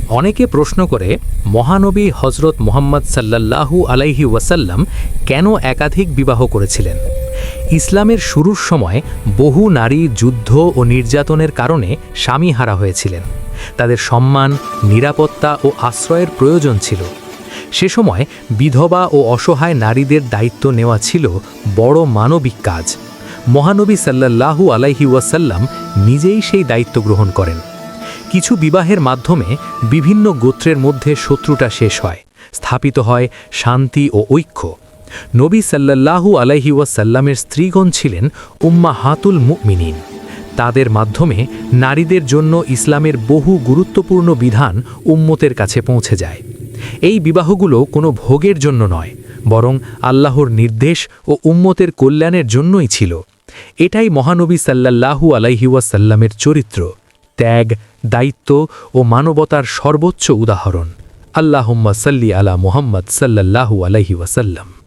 অনেকে প্রশ্ন করে মহানবী হজরত মুহাম্মদ সাল্লাল্লাহু আলাইহি ওয়াসাল্লাম কেন একাধিক বিবাহ করেছিলেন। ইসলামের শুরুর সময় বহু নারী যুদ্ধ ও নির্যাতনের কারণে স্বামীহারা হয়েছিলেন। তাদের সম্মান, নিরাপত্তা ও আশ্রয়ের প্রয়োজন ছিল। সে সময় বিধবা ও অসহায় নারীদের দায়িত্ব নেওয়া ছিল বড় মানবিক কাজ। মহানবী সাল্লাল্লাহু আলাইহি ওয়াসাল্লাম নিজেই সেই দায়িত্ব গ্রহণ করেন। কিছু বিবাহের মাধ্যমে বিভিন্ন গোত্রের মধ্যে শত্রুতা শেষ হয়, স্থাপিত হয় শান্তি ও ঐক্য। নবী সাল্লাল্লাহু আলাইহি ওয়াসাল্লামের স্ত্রীগণ ছিলেন উম্মাহাতুল মুমিনিন। তাদের মাধ্যমে নারীদের জন্য ইসলামের বহু গুরুত্বপূর্ণ বিধান উম্মতের কাছে পৌঁছে যায়। এই বিবাহগুলো কোনো ভোগের জন্য নয়, বরং আল্লাহর নির্দেশ ও উম্মতের কল্যাণের জন্যই ছিল। এটাই মহানবী সাল্লাল্লাহু আলাইহি ওয়াসাল্লামের চরিত্র, ত্যাগ, দায়িত্ব ও মানবতার সর্বোচ্চ উদাহরণ। আল্লাহুম্মা সাল্লি আলা মুহাম্মদ সাল্লাল্লাহু আলাইহি ওয়াসাল্লাম।